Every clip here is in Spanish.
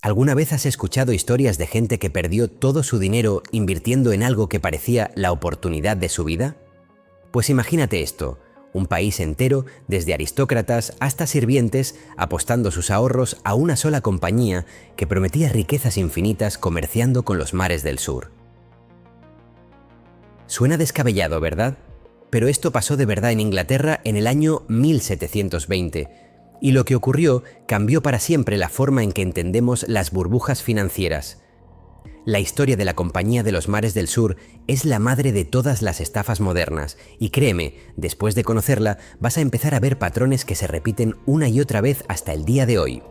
¿Alguna vez has escuchado historias de gente que perdió todo su dinero invirtiendo en algo que parecía la oportunidad de su vida? Pues imagínate esto, un país entero, desde aristócratas hasta sirvientes, apostando sus ahorros a una sola compañía que prometía riquezas infinitas comerciando con los mares del sur. Suena descabellado, ¿verdad? Pero esto pasó de verdad en Inglaterra en el año 1720, y lo que ocurrió cambió para siempre la forma en que entendemos las burbujas financieras. La historia de la Compañía de los Mares del Sur es la madre de todas las estafas modernas, y créeme, después de conocerla vas a empezar a ver patrones que se repiten una y otra vez hasta el día de hoy.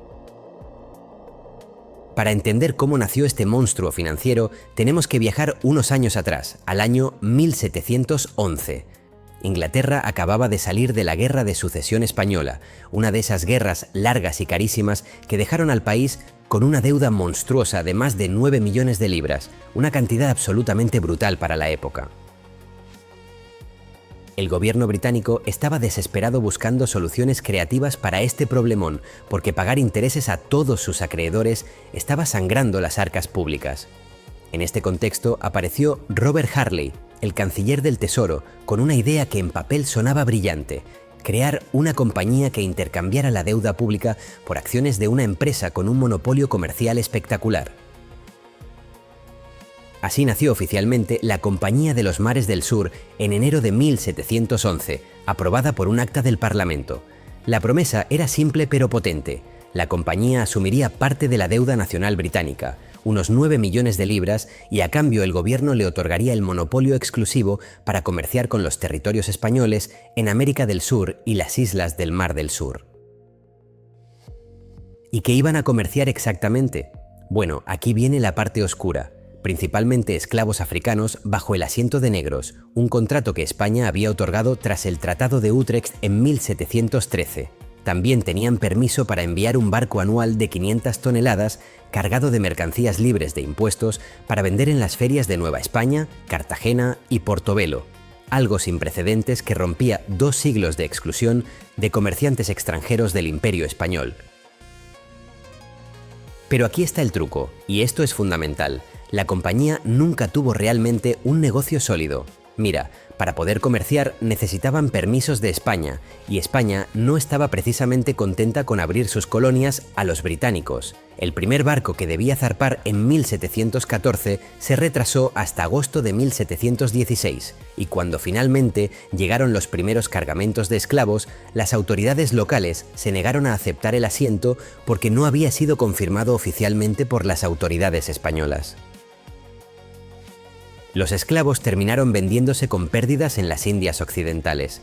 Para entender cómo nació este monstruo financiero, tenemos que viajar unos años atrás, al año 1711. Inglaterra acababa de salir de la Guerra de Sucesión Española, una de esas guerras largas y carísimas que dejaron al país con una deuda monstruosa de más de 9 millones de libras, una cantidad absolutamente brutal para la época. El gobierno británico estaba desesperado buscando soluciones creativas para este problemón, porque pagar intereses a todos sus acreedores estaba sangrando las arcas públicas. En este contexto apareció Robert Harley, el canciller del Tesoro, con una idea que en papel sonaba brillante: crear una compañía que intercambiara la deuda pública por acciones de una empresa con un monopolio comercial espectacular. Así nació oficialmente la Compañía de los Mares del Sur en enero de 1711, aprobada por un acta del Parlamento. La promesa era simple pero potente. La compañía asumiría parte de la deuda nacional británica, unos 9 millones de libras, y a cambio el gobierno le otorgaría el monopolio exclusivo para comerciar con los territorios españoles en América del Sur y las islas del Mar del Sur. ¿Y qué iban a comerciar exactamente? Bueno, aquí viene la parte oscura. Principalmente esclavos africanos bajo el asiento de negros, un contrato que España había otorgado tras el Tratado de Utrecht en 1713. También tenían permiso para enviar un barco anual de 500 toneladas cargado de mercancías libres de impuestos para vender en las ferias de Nueva España, Cartagena y Portobelo, algo sin precedentes que rompía 2 siglos de exclusión de comerciantes extranjeros del Imperio Español. Pero aquí está el truco, y esto es fundamental. La compañía nunca tuvo realmente un negocio sólido. Mira, para poder comerciar necesitaban permisos de España, y España no estaba precisamente contenta con abrir sus colonias a los británicos. El primer barco que debía zarpar en 1714 se retrasó hasta agosto de 1716, y cuando finalmente llegaron los primeros cargamentos de esclavos, las autoridades locales se negaron a aceptar el asiento porque no había sido confirmado oficialmente por las autoridades españolas. Los esclavos terminaron vendiéndose con pérdidas en las Indias Occidentales.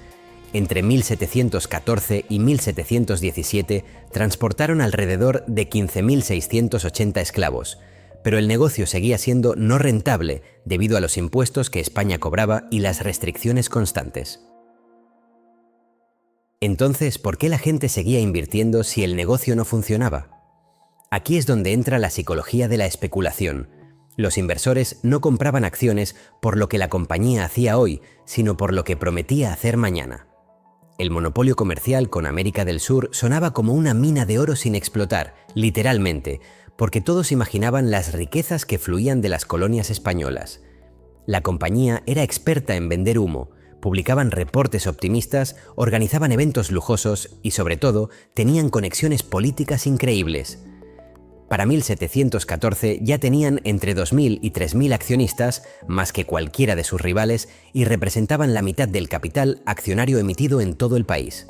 Entre 1714 y 1717 transportaron alrededor de 15.680 esclavos, pero el negocio seguía siendo no rentable debido a los impuestos que España cobraba y las restricciones constantes. Entonces, ¿por qué la gente seguía invirtiendo si el negocio no funcionaba? Aquí es donde entra la psicología de la especulación. Los inversores no compraban acciones por lo que la compañía hacía hoy, sino por lo que prometía hacer mañana. El monopolio comercial con América del Sur sonaba como una mina de oro sin explotar, literalmente, porque todos imaginaban las riquezas que fluían de las colonias españolas. La compañía era experta en vender humo, publicaban reportes optimistas, organizaban eventos lujosos y, sobre todo, tenían conexiones políticas increíbles. Para 1714 ya tenían entre 2.000 y 3.000 accionistas, más que cualquiera de sus rivales, y representaban la mitad del capital accionario emitido en todo el país.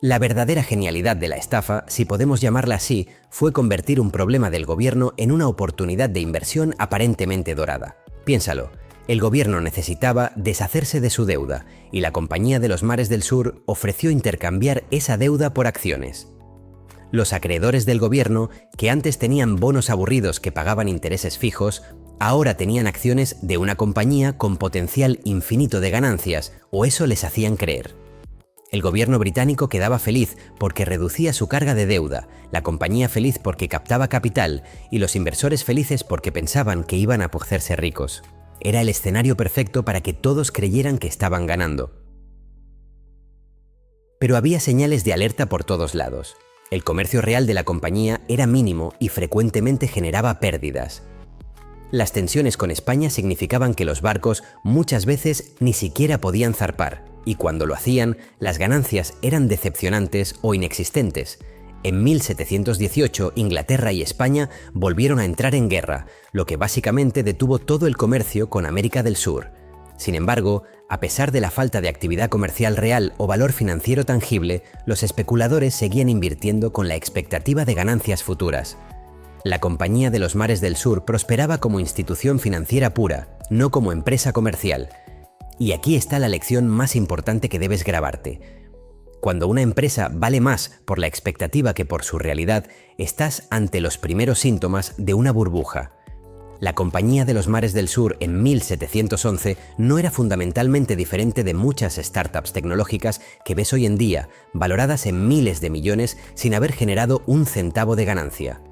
La verdadera genialidad de la estafa, si podemos llamarla así, fue convertir un problema del gobierno en una oportunidad de inversión aparentemente dorada. Piénsalo, el gobierno necesitaba deshacerse de su deuda, y la Compañía de los Mares del Sur ofreció intercambiar esa deuda por acciones. Los acreedores del gobierno, que antes tenían bonos aburridos que pagaban intereses fijos, ahora tenían acciones de una compañía con potencial infinito de ganancias, o eso les hacían creer. El gobierno británico quedaba feliz porque reducía su carga de deuda, la compañía feliz porque captaba capital y los inversores felices porque pensaban que iban a hacerse ricos. Era el escenario perfecto para que todos creyeran que estaban ganando. Pero había señales de alerta por todos lados. El comercio real de la compañía era mínimo y frecuentemente generaba pérdidas. Las tensiones con España significaban que los barcos muchas veces ni siquiera podían zarpar, y cuando lo hacían, las ganancias eran decepcionantes o inexistentes. En 1718, Inglaterra y España volvieron a entrar en guerra, lo que básicamente detuvo todo el comercio con América del Sur. Sin embargo, a pesar de la falta de actividad comercial real o valor financiero tangible, los especuladores seguían invirtiendo con la expectativa de ganancias futuras. La Compañía de los Mares del Sur prosperaba como institución financiera pura, no como empresa comercial. Y aquí está la lección más importante que debes grabarte. Cuando una empresa vale más por la expectativa que por su realidad, estás ante los primeros síntomas de una burbuja. La Compañía de los Mares del Sur en 1711 no era fundamentalmente diferente de muchas startups tecnológicas que ves hoy en día, valoradas en miles de millones sin haber generado un centavo de ganancia.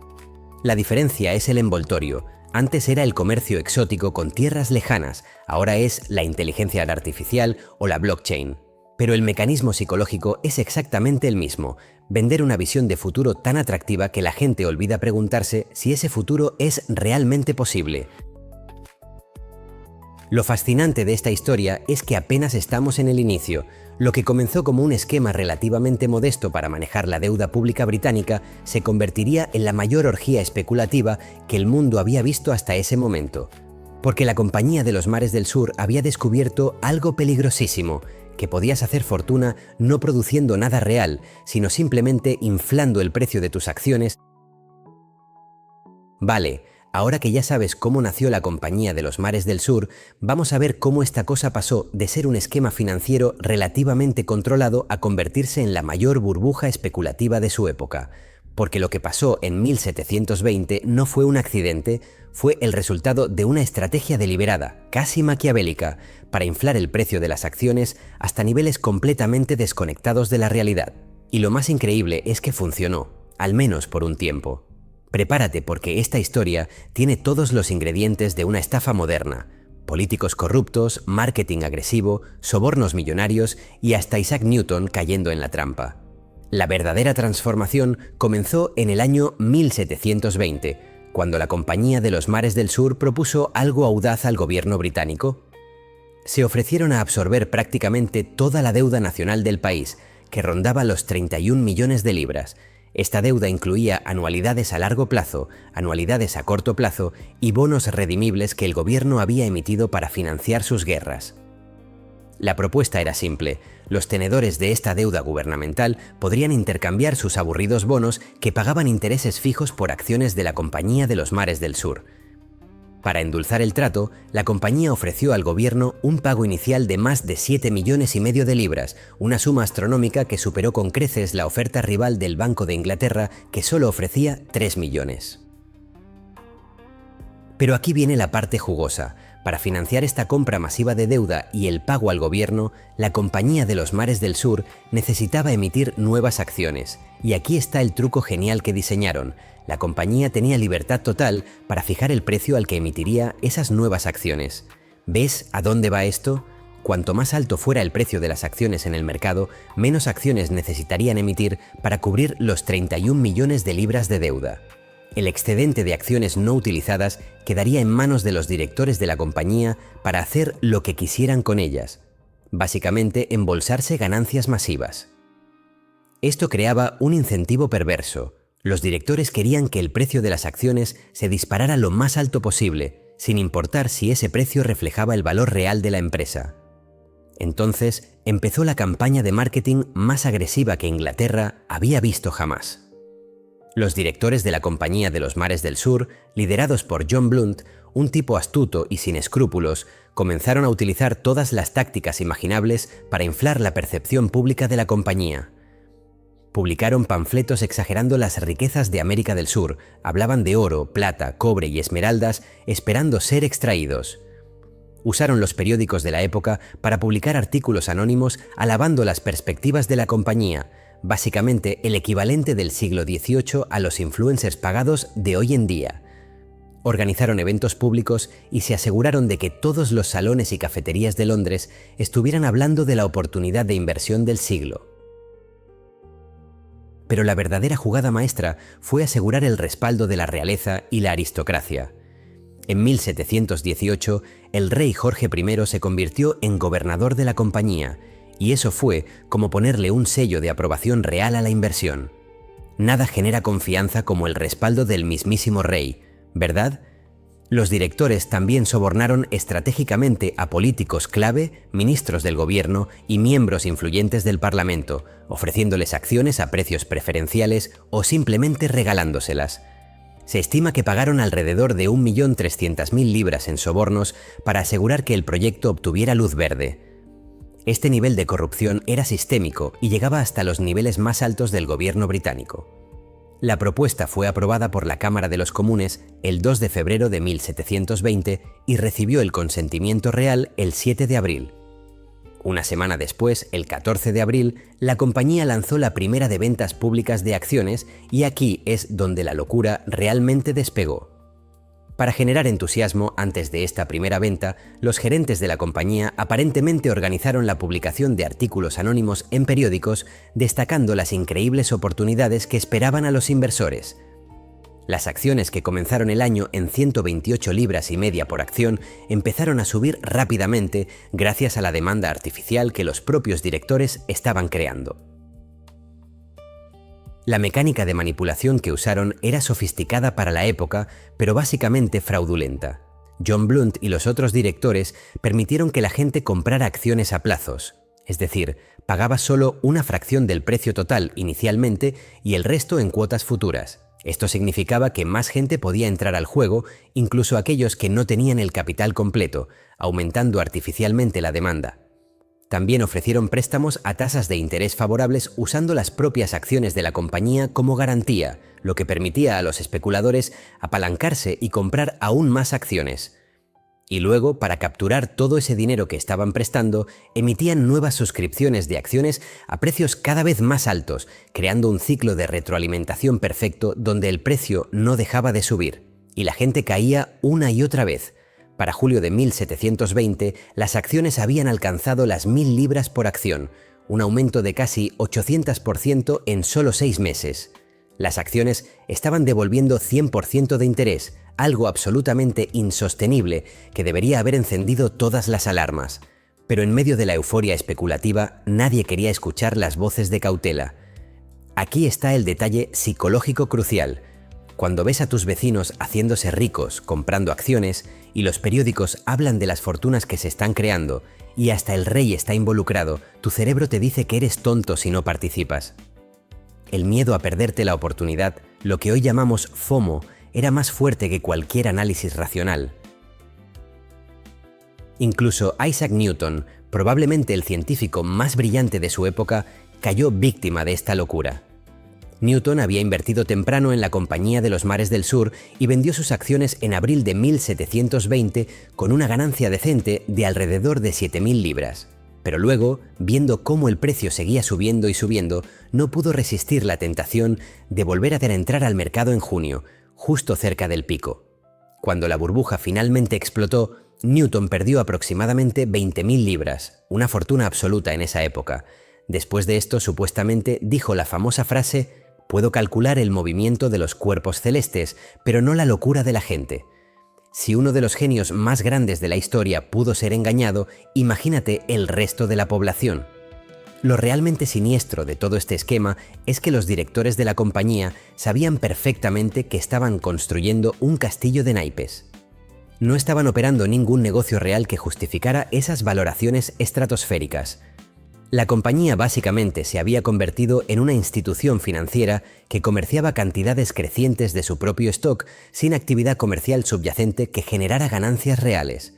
La diferencia es el envoltorio. Antes era el comercio exótico con tierras lejanas, ahora es la inteligencia artificial o la blockchain. Pero el mecanismo psicológico es exactamente el mismo: vender una visión de futuro tan atractiva que la gente olvida preguntarse si ese futuro es realmente posible. Lo fascinante de esta historia es que apenas estamos en el inicio. Lo que comenzó como un esquema relativamente modesto para manejar la deuda pública británica se convertiría en la mayor orgía especulativa que el mundo había visto hasta ese momento. Porque la Compañía de los Mares del Sur había descubierto algo peligrosísimo: que podías hacer fortuna no produciendo nada real, sino simplemente inflando el precio de tus acciones. Vale, ahora que ya sabes cómo nació la Compañía de los Mares del Sur, vamos a ver cómo esta cosa pasó de ser un esquema financiero relativamente controlado a convertirse en la mayor burbuja especulativa de su época. Porque lo que pasó en 1720 no fue un accidente, fue el resultado de una estrategia deliberada, casi maquiavélica, para inflar el precio de las acciones hasta niveles completamente desconectados de la realidad. Y lo más increíble es que funcionó, al menos por un tiempo. Prepárate, porque esta historia tiene todos los ingredientes de una estafa moderna: políticos corruptos, marketing agresivo, sobornos millonarios y hasta Isaac Newton cayendo en la trampa. La verdadera transformación comenzó en el año 1720, cuando la Compañía de los Mares del Sur propuso algo audaz al gobierno británico. Se ofrecieron a absorber prácticamente toda la deuda nacional del país, que rondaba los 31 millones de libras. Esta deuda incluía anualidades a largo plazo, anualidades a corto plazo y bonos redimibles que el gobierno había emitido para financiar sus guerras. La propuesta era simple: los tenedores de esta deuda gubernamental podrían intercambiar sus aburridos bonos que pagaban intereses fijos por acciones de la Compañía de los Mares del Sur. Para endulzar el trato, la compañía ofreció al gobierno un pago inicial de más de 7,5 millones de libras, una suma astronómica que superó con creces la oferta rival del Banco de Inglaterra, que solo ofrecía 3 millones. Pero aquí viene la parte jugosa. Para financiar esta compra masiva de deuda y el pago al gobierno, la Compañía de los Mares del Sur necesitaba emitir nuevas acciones. Y aquí está el truco genial que diseñaron: la compañía tenía libertad total para fijar el precio al que emitiría esas nuevas acciones. ¿Ves a dónde va esto? Cuanto más alto fuera el precio de las acciones en el mercado, menos acciones necesitarían emitir para cubrir los 31 millones de libras de deuda. El excedente de acciones no utilizadas quedaría en manos de los directores de la compañía para hacer lo que quisieran con ellas, básicamente embolsarse ganancias masivas. Esto creaba un incentivo perverso. Los directores querían que el precio de las acciones se disparara lo más alto posible, sin importar si ese precio reflejaba el valor real de la empresa. Entonces empezó la campaña de marketing más agresiva que Inglaterra había visto jamás. Los directores de la Compañía de los Mares del Sur, liderados por John Blunt, un tipo astuto y sin escrúpulos, comenzaron a utilizar todas las tácticas imaginables para inflar la percepción pública de la compañía. Publicaron panfletos exagerando las riquezas de América del Sur, hablaban de oro, plata, cobre y esmeraldas esperando ser extraídos. Usaron los periódicos de la época para publicar artículos anónimos alabando las perspectivas de la compañía, básicamente el equivalente del siglo XVIII a los influencers pagados de hoy en día. Organizaron eventos públicos y se aseguraron de que todos los salones y cafeterías de Londres estuvieran hablando de la oportunidad de inversión del siglo. Pero la verdadera jugada maestra fue asegurar el respaldo de la realeza y la aristocracia. En 1718, el rey Jorge I se convirtió en gobernador de la compañía, y eso fue como ponerle un sello de aprobación real a la inversión. Nada genera confianza como el respaldo del mismísimo rey, ¿verdad? Los directores también sobornaron estratégicamente a políticos clave, ministros del gobierno y miembros influyentes del Parlamento, ofreciéndoles acciones a precios preferenciales o simplemente regalándoselas. Se estima que pagaron alrededor de 1.300.000 libras en sobornos para asegurar que el proyecto obtuviera luz verde. Este nivel de corrupción era sistémico y llegaba hasta los niveles más altos del gobierno británico. La propuesta fue aprobada por la Cámara de los Comunes el 2 de febrero de 1720 y recibió el consentimiento real el 7 de abril. Una semana después, el 14 de abril, la compañía lanzó la primera de ventas públicas de acciones y aquí es donde la locura realmente despegó. Para generar entusiasmo antes de esta primera venta, los gerentes de la compañía aparentemente organizaron la publicación de artículos anónimos en periódicos destacando las increíbles oportunidades que esperaban a los inversores. Las acciones, que comenzaron el año en 128 libras y media por acción, empezaron a subir rápidamente gracias a la demanda artificial que los propios directores estaban creando. La mecánica de manipulación que usaron era sofisticada para la época, pero básicamente fraudulenta. John Blunt y los otros directores permitieron que la gente comprara acciones a plazos, es decir, pagaba solo una fracción del precio total inicialmente y el resto en cuotas futuras. Esto significaba que más gente podía entrar al juego, incluso aquellos que no tenían el capital completo, aumentando artificialmente la demanda. También ofrecieron préstamos a tasas de interés favorables usando las propias acciones de la compañía como garantía, lo que permitía a los especuladores apalancarse y comprar aún más acciones. Y luego, para capturar todo ese dinero que estaban prestando, emitían nuevas suscripciones de acciones a precios cada vez más altos, creando un ciclo de retroalimentación perfecto donde el precio no dejaba de subir, y la gente caía una y otra vez. Para julio de 1720, las acciones habían alcanzado las 1.000 libras por acción, un aumento de casi 800% en solo 6 meses. Las acciones estaban devolviendo 100% de interés, algo absolutamente insostenible que debería haber encendido todas las alarmas. Pero en medio de la euforia especulativa, nadie quería escuchar las voces de cautela. Aquí está el detalle psicológico crucial. Cuando ves a tus vecinos haciéndose ricos comprando acciones y los periódicos hablan de las fortunas que se están creando y hasta el rey está involucrado, tu cerebro te dice que eres tonto si no participas. El miedo a perderte la oportunidad, lo que hoy llamamos FOMO, era más fuerte que cualquier análisis racional. Incluso Isaac Newton, probablemente el científico más brillante de su época, cayó víctima de esta locura. Newton había invertido temprano en la Compañía de los Mares del Sur y vendió sus acciones en abril de 1720 con una ganancia decente de alrededor de 7.000 libras. Pero luego, viendo cómo el precio seguía subiendo y subiendo, no pudo resistir la tentación de volver a entrar al mercado en junio, justo cerca del pico. Cuando la burbuja finalmente explotó, Newton perdió aproximadamente 20.000 libras, una fortuna absoluta en esa época. Después de esto, supuestamente, dijo la famosa frase: «Puedo calcular el movimiento de los cuerpos celestes, pero no la locura de la gente». Si uno de los genios más grandes de la historia pudo ser engañado, imagínate el resto de la población. Lo realmente siniestro de todo este esquema es que los directores de la compañía sabían perfectamente que estaban construyendo un castillo de naipes. No estaban operando ningún negocio real que justificara esas valoraciones estratosféricas. La compañía básicamente se había convertido en una institución financiera que comerciaba cantidades crecientes de su propio stock sin actividad comercial subyacente que generara ganancias reales.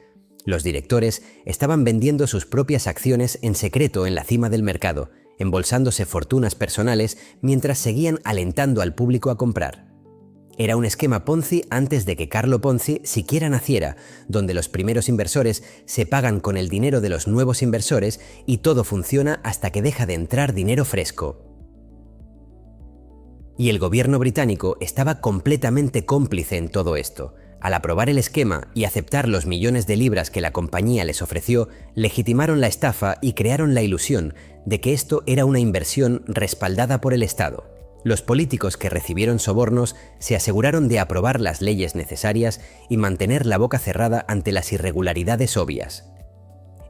Los directores estaban vendiendo sus propias acciones en secreto en la cima del mercado, embolsándose fortunas personales mientras seguían alentando al público a comprar. Era un esquema Ponzi antes de que Carlo Ponzi siquiera naciera, donde los primeros inversores se pagan con el dinero de los nuevos inversores y todo funciona hasta que deja de entrar dinero fresco. Y el gobierno británico estaba completamente cómplice en todo esto. Al aprobar el esquema y aceptar los millones de libras que la compañía les ofreció, legitimaron la estafa y crearon la ilusión de que esto era una inversión respaldada por el Estado. Los políticos que recibieron sobornos se aseguraron de aprobar las leyes necesarias y mantener la boca cerrada ante las irregularidades obvias.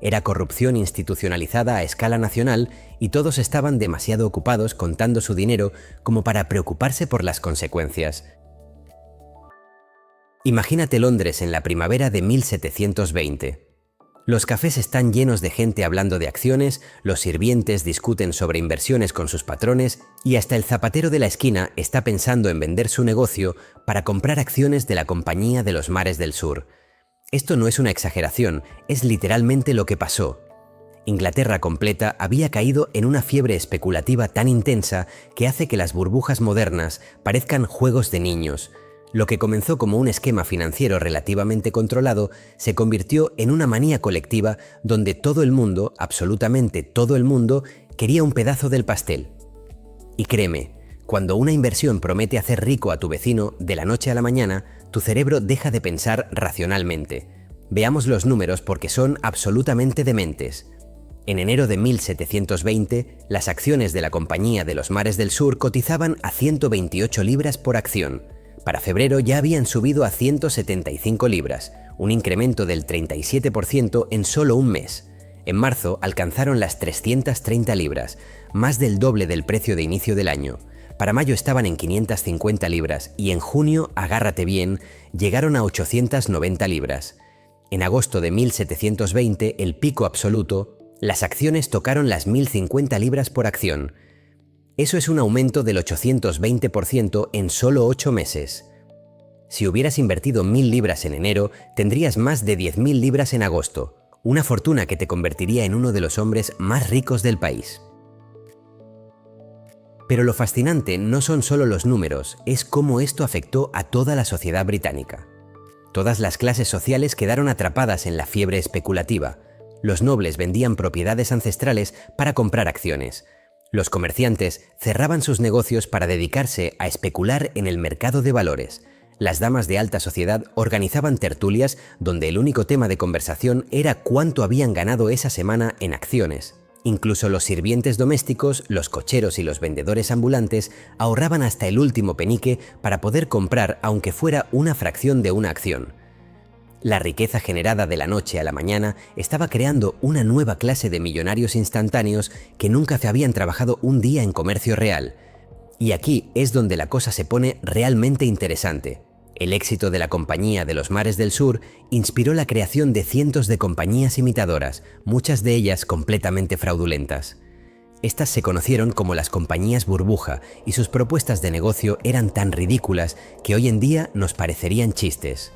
Era corrupción institucionalizada a escala nacional y todos estaban demasiado ocupados contando su dinero como para preocuparse por las consecuencias. Imagínate Londres en la primavera de 1720. Los cafés están llenos de gente hablando de acciones, los sirvientes discuten sobre inversiones con sus patrones y hasta el zapatero de la esquina está pensando en vender su negocio para comprar acciones de la Compañía de los Mares del Sur. Esto no es una exageración, es literalmente lo que pasó. Inglaterra completa había caído en una fiebre especulativa tan intensa que hace que las burbujas modernas parezcan juegos de niños. Lo que comenzó como un esquema financiero relativamente controlado se convirtió en una manía colectiva donde todo el mundo, absolutamente todo el mundo, quería un pedazo del pastel. Y créeme, cuando una inversión promete hacer rico a tu vecino de la noche a la mañana, tu cerebro deja de pensar racionalmente. Veamos los números porque son absolutamente dementes. En enero de 1720, las acciones de la Compañía de los Mares del Sur cotizaban a 128 libras por acción. Para febrero ya habían subido a 175 libras, un incremento del 37% en solo un mes. En marzo alcanzaron las 330 libras, más del doble del precio de inicio del año. Para mayo estaban en 550 libras y en junio, agárrate bien, llegaron a 890 libras. En agosto de 1720, el pico absoluto, las acciones tocaron las 1050 libras por acción. Eso es un aumento del 820% en solo 8 meses. Si hubieras invertido 1000 libras en enero, tendrías más de 10.000 libras en agosto, una fortuna que te convertiría en uno de los hombres más ricos del país. Pero lo fascinante no son solo los números, es cómo esto afectó a toda la sociedad británica. Todas las clases sociales quedaron atrapadas en la fiebre especulativa. Los nobles vendían propiedades ancestrales para comprar acciones. Los comerciantes cerraban sus negocios para dedicarse a especular en el mercado de valores. Las damas de alta sociedad organizaban tertulias donde el único tema de conversación era cuánto habían ganado esa semana en acciones. Incluso los sirvientes domésticos, los cocheros y los vendedores ambulantes ahorraban hasta el último penique para poder comprar aunque fuera una fracción de una acción. La riqueza generada de la noche a la mañana estaba creando una nueva clase de millonarios instantáneos que nunca se habían trabajado un día en comercio real. Y aquí es donde la cosa se pone realmente interesante. El éxito de la Compañía de los Mares del Sur inspiró la creación de cientos de compañías imitadoras, muchas de ellas completamente fraudulentas. Estas se conocieron como las compañías burbuja y sus propuestas de negocio eran tan ridículas que hoy en día nos parecerían chistes.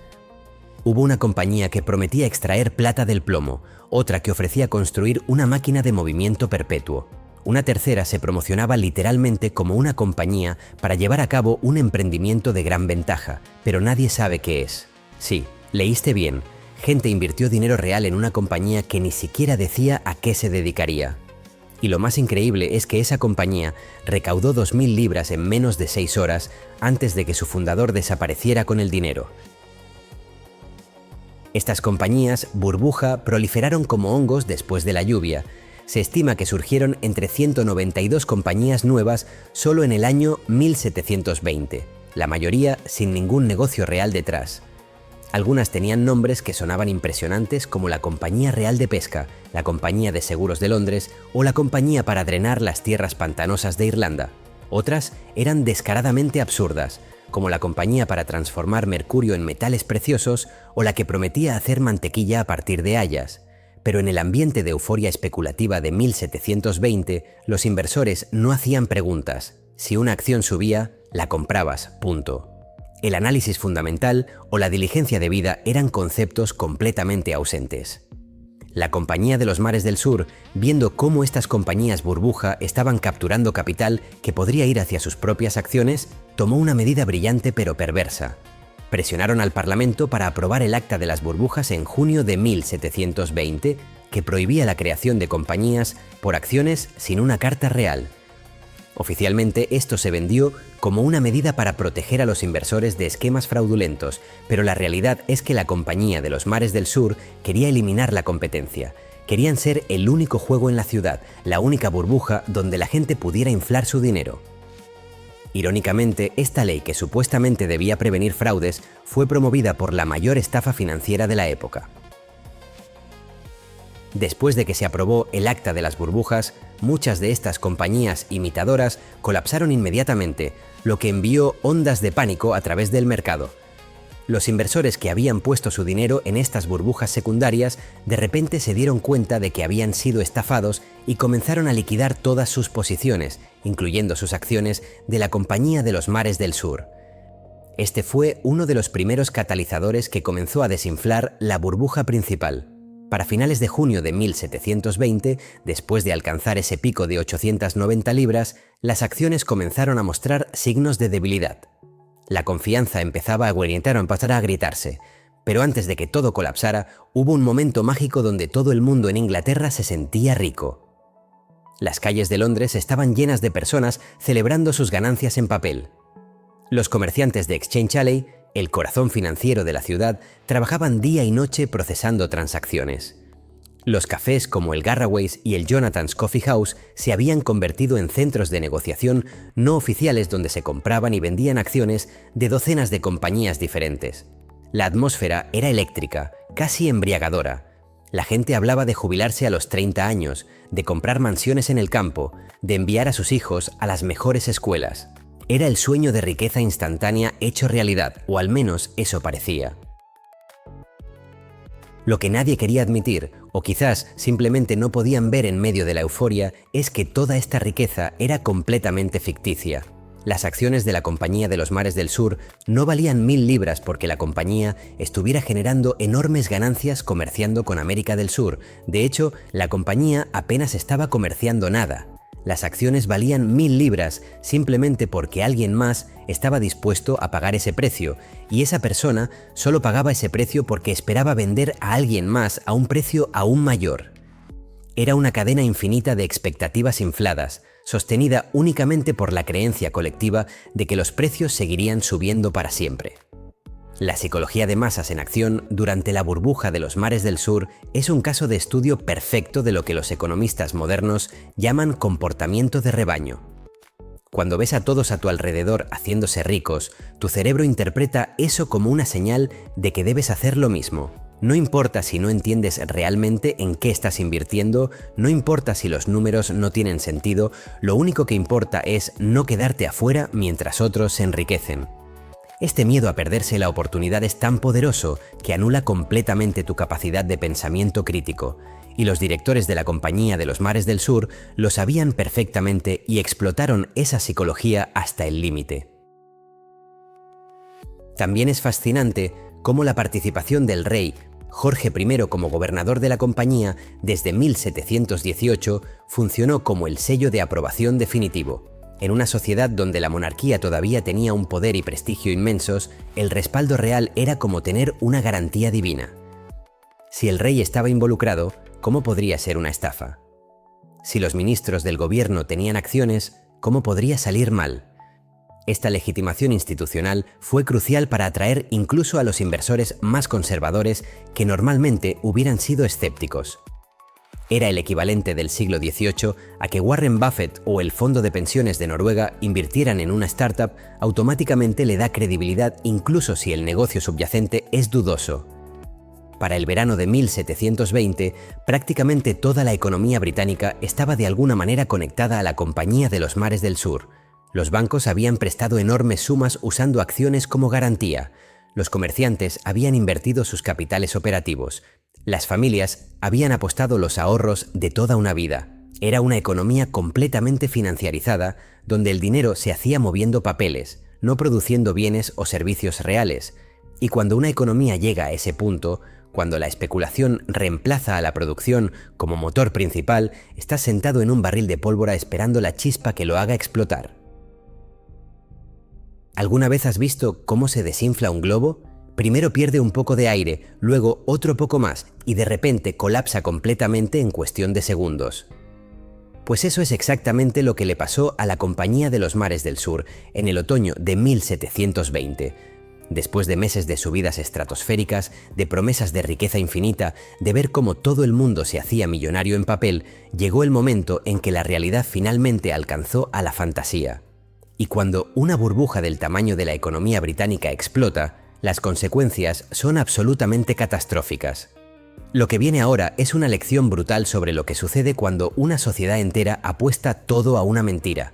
Hubo una compañía que prometía extraer plata del plomo, otra que ofrecía construir una máquina de movimiento perpetuo. Una tercera se promocionaba literalmente como una compañía para llevar a cabo un emprendimiento de gran ventaja, pero nadie sabe qué es. Sí, leíste bien, gente invirtió dinero real en una compañía que ni siquiera decía a qué se dedicaría. Y lo más increíble es que esa compañía recaudó 2000 libras en menos de 6 horas antes de que su fundador desapareciera con el dinero. Estas compañías burbuja proliferaron como hongos después de la lluvia. Se estima que surgieron entre 192 compañías nuevas solo en el año 1720, la mayoría sin ningún negocio real detrás. Algunas tenían nombres que sonaban impresionantes como la Compañía Real de Pesca, la Compañía de Seguros de Londres o la Compañía para drenar las tierras pantanosas de Irlanda. Otras eran descaradamente absurdas, como la Compañía para transformar mercurio en metales preciosos o la que prometía hacer mantequilla a partir de hayas. Pero en el ambiente de euforia especulativa de 1720, los inversores no hacían preguntas. Si una acción subía, la comprabas, punto. El análisis fundamental o la diligencia debida eran conceptos completamente ausentes. La Compañía de los Mares del Sur, viendo cómo estas compañías burbuja estaban capturando capital que podría ir hacia sus propias acciones, tomó una medida brillante pero perversa. Presionaron al Parlamento para aprobar el Acta de las Burbujas en junio de 1720, que prohibía la creación de compañías por acciones sin una carta real. Oficialmente esto se vendió como una medida para proteger a los inversores de esquemas fraudulentos, pero la realidad es que la Compañía de los Mares del Sur quería eliminar la competencia. Querían ser el único juego en la ciudad, la única burbuja donde la gente pudiera inflar su dinero. Irónicamente, esta ley, que supuestamente debía prevenir fraudes, fue promovida por la mayor estafa financiera de la época. Después de que se aprobó el Acta de las Burbujas, muchas de estas compañías imitadoras colapsaron inmediatamente, lo que envió ondas de pánico a través del mercado. Los inversores que habían puesto su dinero en estas burbujas secundarias de repente se dieron cuenta de que habían sido estafados y comenzaron a liquidar todas sus posiciones, incluyendo sus acciones, de la Compañía de los Mares del Sur. Este fue uno de los primeros catalizadores que comenzó a desinflar la burbuja principal. Para finales de junio de 1720, después de alcanzar ese pico de 890 libras, las acciones comenzaron a mostrar signos de debilidad. La confianza empezaba a gritarse, pero antes de que todo colapsara, hubo un momento mágico donde todo el mundo en Inglaterra se sentía rico. Las calles de Londres estaban llenas de personas celebrando sus ganancias en papel. Los comerciantes de Exchange Alley, el corazón financiero de la ciudad, trabajaban día y noche procesando transacciones. Los cafés como el Garraway's y el Jonathan's Coffee House se habían convertido en centros de negociación no oficiales donde se compraban y vendían acciones de docenas de compañías diferentes. La atmósfera era eléctrica, casi embriagadora. La gente hablaba de jubilarse a los 30 años, de comprar mansiones en el campo, de enviar a sus hijos a las mejores escuelas. Era el sueño de riqueza instantánea hecho realidad, o al menos eso parecía. Lo que nadie quería admitir, o quizás simplemente no podían ver en medio de la euforia, es que toda esta riqueza era completamente ficticia. Las acciones de la Compañía de los Mares del Sur no valían 1000 libras porque la compañía estuviera generando enormes ganancias comerciando con América del Sur. De hecho, la compañía apenas estaba comerciando nada. Las acciones valían 1000 libras simplemente porque alguien más estaba dispuesto a pagar ese precio, y esa persona solo pagaba ese precio porque esperaba vender a alguien más a un precio aún mayor. Era una cadena infinita de expectativas infladas, sostenida únicamente por la creencia colectiva de que los precios seguirían subiendo para siempre. La psicología de masas en acción durante la burbuja de los mares del sur es un caso de estudio perfecto de lo que los economistas modernos llaman comportamiento de rebaño. Cuando ves a todos a tu alrededor haciéndose ricos, tu cerebro interpreta eso como una señal de que debes hacer lo mismo. No importa si no entiendes realmente en qué estás invirtiendo, no importa si los números no tienen sentido, lo único que importa es no quedarte afuera mientras otros se enriquecen. Este miedo a perderse la oportunidad es tan poderoso que anula completamente tu capacidad de pensamiento crítico, y los directores de la Compañía de los Mares del Sur lo sabían perfectamente y explotaron esa psicología hasta el límite. También es fascinante cómo la participación del rey Jorge I como gobernador de la compañía desde 1718 funcionó como el sello de aprobación definitivo. En una sociedad donde la monarquía todavía tenía un poder y prestigio inmensos, el respaldo real era como tener una garantía divina. Si el rey estaba involucrado, ¿cómo podría ser una estafa? Si los ministros del gobierno tenían acciones, ¿cómo podría salir mal? Esta legitimación institucional fue crucial para atraer incluso a los inversores más conservadores que normalmente hubieran sido escépticos. Era el equivalente del siglo XVIII a que Warren Buffett o el Fondo de Pensiones de Noruega invirtieran en una startup. Automáticamente le da credibilidad incluso si el negocio subyacente es dudoso. Para el verano de 1720, prácticamente toda la economía británica estaba de alguna manera conectada a la Compañía de los Mares del Sur. Los bancos habían prestado enormes sumas usando acciones como garantía. Los comerciantes habían invertido sus capitales operativos. Las familias habían apostado los ahorros de toda una vida. Era una economía completamente financiarizada, donde el dinero se hacía moviendo papeles, no produciendo bienes o servicios reales. Y cuando una economía llega a ese punto, cuando la especulación reemplaza a la producción como motor principal, estás sentado en un barril de pólvora esperando la chispa que lo haga explotar. ¿Alguna vez has visto cómo se desinfla un globo? Primero pierde un poco de aire, luego otro poco más y de repente colapsa completamente en cuestión de segundos. Pues eso es exactamente lo que le pasó a la Compañía de los Mares del Sur en el otoño de 1720. Después de meses de subidas estratosféricas, de promesas de riqueza infinita, de ver cómo todo el mundo se hacía millonario en papel, llegó el momento en que la realidad finalmente alcanzó a la fantasía. Y cuando una burbuja del tamaño de la economía británica explota, las consecuencias son absolutamente catastróficas. Lo que viene ahora es una lección brutal sobre lo que sucede cuando una sociedad entera apuesta todo a una mentira.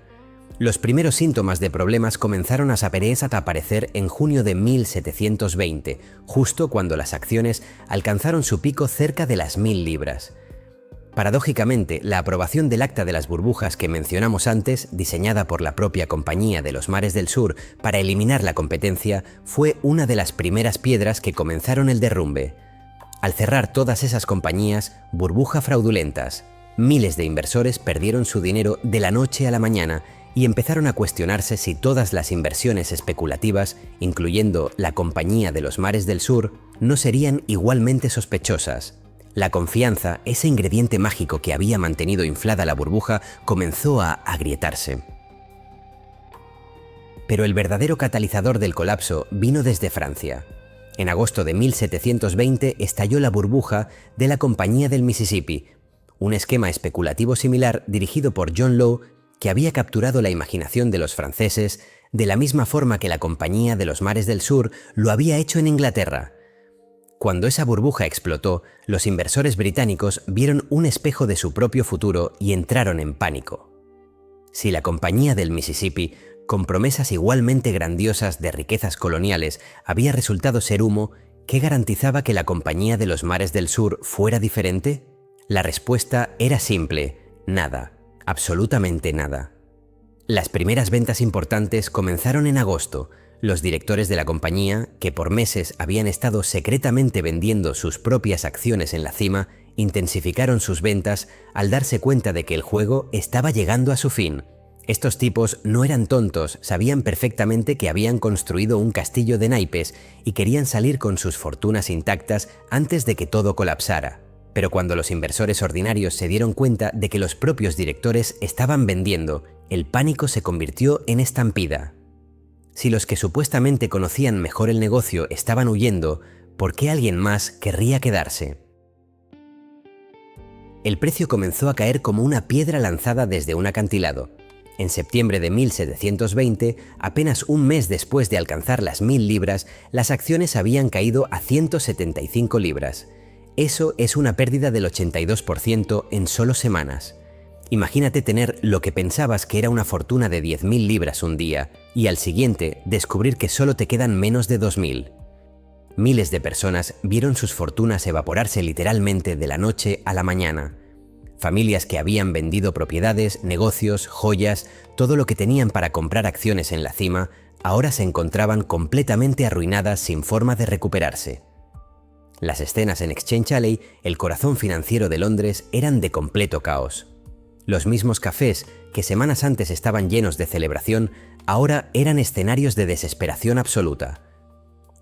Los primeros síntomas de problemas comenzaron a aparecer en junio de 1720, justo cuando las acciones alcanzaron su pico cerca de las 1000 libras. Paradójicamente, la aprobación del Acta de las Burbujas que mencionamos antes, diseñada por la propia Compañía de los Mares del Sur para eliminar la competencia, fue una de las primeras piedras que comenzaron el derrumbe. Al cerrar todas esas compañías, burbuja fraudulentas, miles de inversores perdieron su dinero de la noche a la mañana y empezaron a cuestionarse si todas las inversiones especulativas, incluyendo la Compañía de los Mares del Sur, no serían igualmente sospechosas. La confianza, ese ingrediente mágico que había mantenido inflada la burbuja, comenzó a agrietarse. Pero el verdadero catalizador del colapso vino desde Francia. En agosto de 1720 estalló la burbuja de la Compañía del Mississippi, un esquema especulativo similar dirigido por John Law que había capturado la imaginación de los franceses de la misma forma que la Compañía de los Mares del Sur lo había hecho en Inglaterra. Cuando esa burbuja explotó, los inversores británicos vieron un espejo de su propio futuro y entraron en pánico. Si la Compañía del Mississippi, con promesas igualmente grandiosas de riquezas coloniales, había resultado ser humo, ¿qué garantizaba que la Compañía de los Mares del Sur fuera diferente? La respuesta era simple: nada, absolutamente nada. Las primeras ventas importantes comenzaron en agosto. Los directores de la compañía, que por meses habían estado secretamente vendiendo sus propias acciones en la cima, intensificaron sus ventas al darse cuenta de que el juego estaba llegando a su fin. Estos tipos no eran tontos, sabían perfectamente que habían construido un castillo de naipes y querían salir con sus fortunas intactas antes de que todo colapsara. Pero cuando los inversores ordinarios se dieron cuenta de que los propios directores estaban vendiendo, el pánico se convirtió en estampida. Si los que supuestamente conocían mejor el negocio estaban huyendo, ¿por qué alguien más querría quedarse? El precio comenzó a caer como una piedra lanzada desde un acantilado. En septiembre de 1720, apenas un mes después de alcanzar las 1000 libras, las acciones habían caído a 175 libras. Eso es una pérdida del 82% en solo semanas. Imagínate tener lo que pensabas que era una fortuna de 10.000 libras un día y al siguiente descubrir que solo te quedan menos de 2.000. Miles de personas vieron sus fortunas evaporarse literalmente de la noche a la mañana. Familias que habían vendido propiedades, negocios, joyas, todo lo que tenían para comprar acciones en la cima, ahora se encontraban completamente arruinadas sin forma de recuperarse. Las escenas en Exchange Alley, el corazón financiero de Londres, eran de completo caos. Los mismos cafés, que semanas antes estaban llenos de celebración, ahora eran escenarios de desesperación absoluta.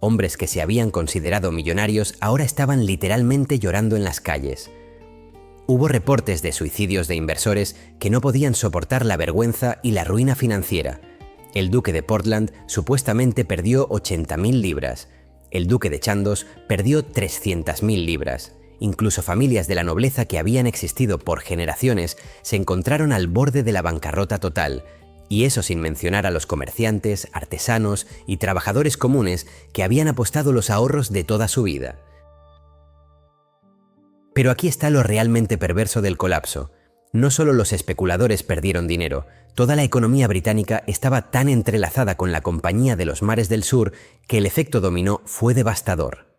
Hombres que se habían considerado millonarios ahora estaban literalmente llorando en las calles. Hubo reportes de suicidios de inversores que no podían soportar la vergüenza y la ruina financiera. El duque de Portland supuestamente perdió 80.000 libras. El duque de Chandos perdió 300.000 libras. Incluso familias de la nobleza que habían existido por generaciones se encontraron al borde de la bancarrota total, y eso sin mencionar a los comerciantes, artesanos y trabajadores comunes que habían apostado los ahorros de toda su vida. Pero aquí está lo realmente perverso del colapso. No solo los especuladores perdieron dinero, toda la economía británica estaba tan entrelazada con la Compañía de los Mares del Sur que el efecto dominó fue devastador.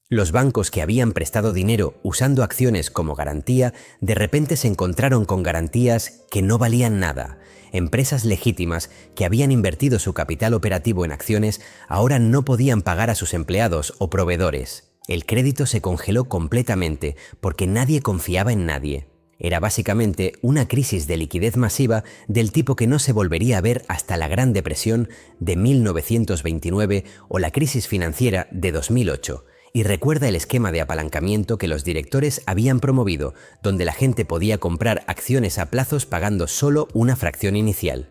Los bancos que habían prestado dinero usando acciones como garantía, de repente se encontraron con garantías que no valían nada. Empresas legítimas que habían invertido su capital operativo en acciones ahora no podían pagar a sus empleados o proveedores. El crédito se congeló completamente porque nadie confiaba en nadie. Era básicamente una crisis de liquidez masiva del tipo que no se volvería a ver hasta la Gran Depresión de 1929 o la crisis financiera de 2008. Y recuerda el esquema de apalancamiento que los directores habían promovido, donde la gente podía comprar acciones a plazos pagando solo una fracción inicial.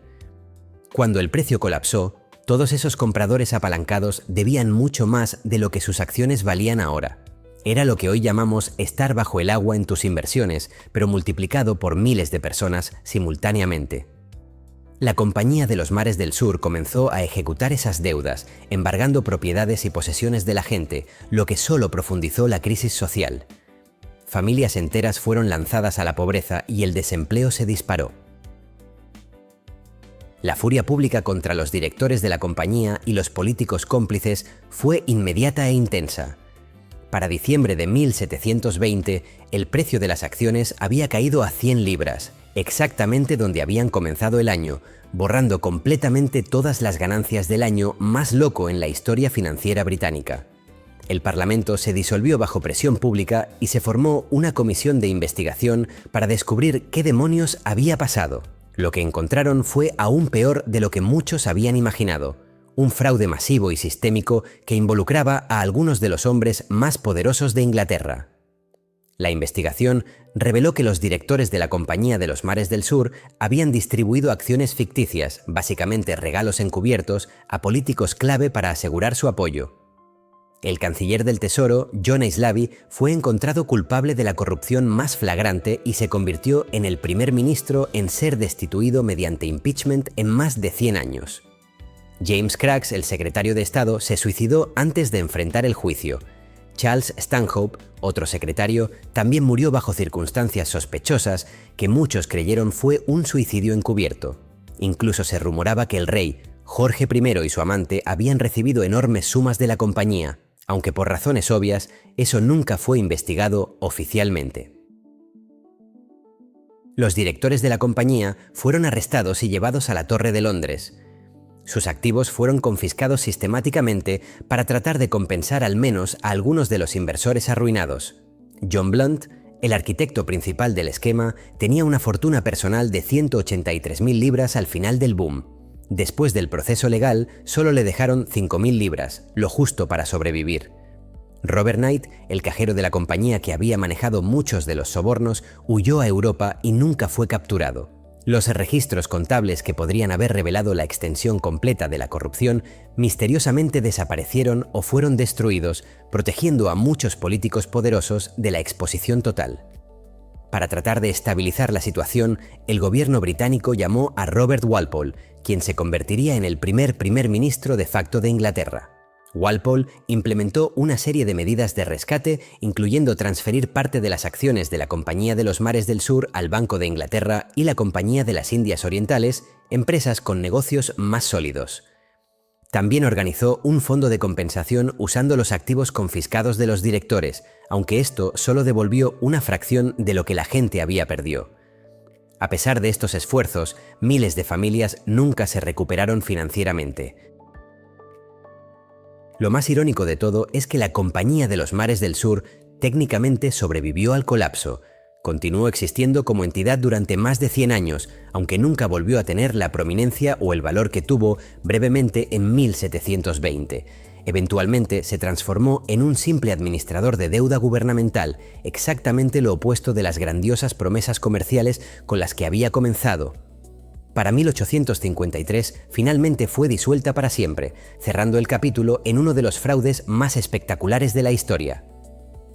Cuando el precio colapsó, todos esos compradores apalancados debían mucho más de lo que sus acciones valían ahora. Era lo que hoy llamamos estar bajo el agua en tus inversiones, pero multiplicado por miles de personas simultáneamente. La Compañía de los Mares del Sur comenzó a ejecutar esas deudas, embargando propiedades y posesiones de la gente, lo que solo profundizó la crisis social. Familias enteras fueron lanzadas a la pobreza y el desempleo se disparó. La furia pública contra los directores de la compañía y los políticos cómplices fue inmediata e intensa. Para diciembre de 1720, el precio de las acciones había caído a 100 libras, exactamente donde habían comenzado el año, borrando completamente todas las ganancias del año más loco en la historia financiera británica. El Parlamento se disolvió bajo presión pública y se formó una comisión de investigación para descubrir qué demonios había pasado. Lo que encontraron fue aún peor de lo que muchos habían imaginado: un fraude masivo y sistémico que involucraba a algunos de los hombres más poderosos de Inglaterra. La investigación reveló que los directores de la Compañía de los Mares del Sur habían distribuido acciones ficticias, básicamente regalos encubiertos, a políticos clave para asegurar su apoyo. El canciller del Tesoro, John Aislaby, fue encontrado culpable de la corrupción más flagrante y se convirtió en el primer ministro en ser destituido mediante impeachment en más de 100 años. James Craggs, el secretario de Estado, se suicidó antes de enfrentar el juicio. Charles Stanhope, otro secretario, también murió bajo circunstancias sospechosas que muchos creyeron fue un suicidio encubierto. Incluso se rumoraba que el rey, Jorge I, y su amante habían recibido enormes sumas de la compañía, aunque por razones obvias, eso nunca fue investigado oficialmente. Los directores de la compañía fueron arrestados y llevados a la Torre de Londres. Sus activos fueron confiscados sistemáticamente para tratar de compensar al menos a algunos de los inversores arruinados. John Blunt, el arquitecto principal del esquema, tenía una fortuna personal de 183.000 libras al final del boom. Después del proceso legal, solo le dejaron 5.000 libras, lo justo para sobrevivir. Robert Knight, el cajero de la compañía que había manejado muchos de los sobornos, huyó a Europa y nunca fue capturado. Los registros contables que podrían haber revelado la extensión completa de la corrupción misteriosamente desaparecieron o fueron destruidos, protegiendo a muchos políticos poderosos de la exposición total. Para tratar de estabilizar la situación, el gobierno británico llamó a Robert Walpole, quien se convertiría en el primer ministro de facto de Inglaterra. Walpole implementó una serie de medidas de rescate, incluyendo transferir parte de las acciones de la Compañía de los Mares del Sur al Banco de Inglaterra y la Compañía de las Indias Orientales, empresas con negocios más sólidos. También organizó un fondo de compensación usando los activos confiscados de los directores, aunque esto solo devolvió una fracción de lo que la gente había perdido. A pesar de estos esfuerzos, miles de familias nunca se recuperaron financieramente. Lo más irónico de todo es que la Compañía de los Mares del Sur técnicamente sobrevivió al colapso. Continuó existiendo como entidad durante más de 100 años, aunque nunca volvió a tener la prominencia o el valor que tuvo brevemente en 1720. Eventualmente se transformó en un simple administrador de deuda gubernamental, exactamente lo opuesto de las grandiosas promesas comerciales con las que había comenzado. Para 1853 finalmente fue disuelta para siempre, cerrando el capítulo en uno de los fraudes más espectaculares de la historia.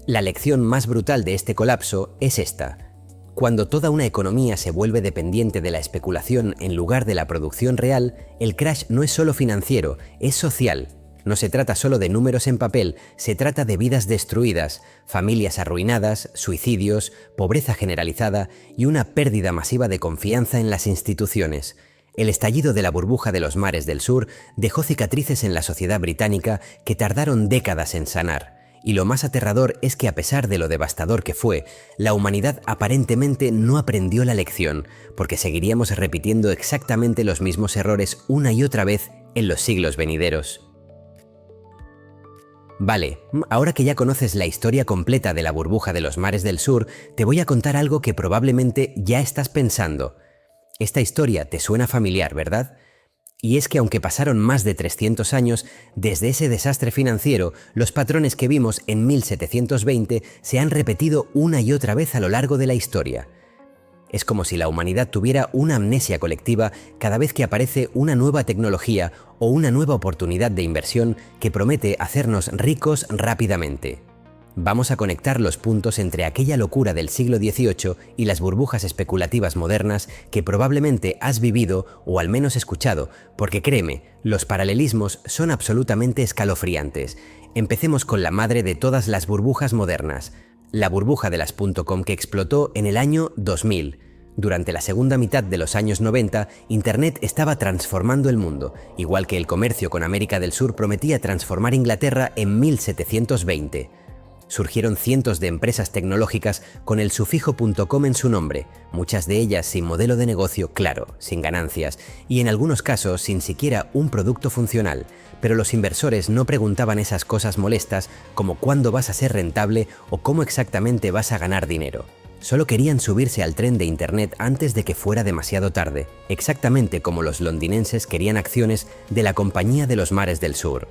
La lección más brutal de este colapso es esta: cuando toda una economía se vuelve dependiente de la especulación en lugar de la producción real, el crash no es solo financiero, es social. No se trata solo de números en papel, se trata de vidas destruidas, familias arruinadas, suicidios, pobreza generalizada y una pérdida masiva de confianza en las instituciones. El estallido de la burbuja de los mares del sur dejó cicatrices en la sociedad británica que tardaron décadas en sanar. Y lo más aterrador es que, a pesar de lo devastador que fue, la humanidad aparentemente no aprendió la lección, porque seguiríamos repitiendo exactamente los mismos errores una y otra vez en los siglos venideros. Vale, ahora que ya conoces la historia completa de la burbuja de los mares del sur, te voy a contar algo que probablemente ya estás pensando. Esta historia te suena familiar, ¿verdad? Y es que aunque pasaron más de 300 años desde ese desastre financiero, los patrones que vimos en 1720 se han repetido una y otra vez a lo largo de la historia. Es como si la humanidad tuviera una amnesia colectiva cada vez que aparece una nueva tecnología o una nueva oportunidad de inversión que promete hacernos ricos rápidamente. Vamos a conectar los puntos entre aquella locura del siglo XVIII y las burbujas especulativas modernas que probablemente has vivido o al menos escuchado, porque créeme, los paralelismos son absolutamente escalofriantes. Empecemos con la madre de todas las burbujas modernas, la burbuja de las .com que explotó en el año 2000. Durante la segunda mitad de los años 90, Internet estaba transformando el mundo, igual que el comercio con América del Sur prometía transformar Inglaterra en 1720. Surgieron cientos de empresas tecnológicas con el sufijo .com en su nombre, muchas de ellas sin modelo de negocio claro, sin ganancias, y en algunos casos sin siquiera un producto funcional. Pero los inversores no preguntaban esas cosas molestas como cuándo vas a ser rentable o cómo exactamente vas a ganar dinero. Solo querían subirse al tren de Internet antes de que fuera demasiado tarde, exactamente como los londinenses querían acciones de la Compañía de los Mares del Sur.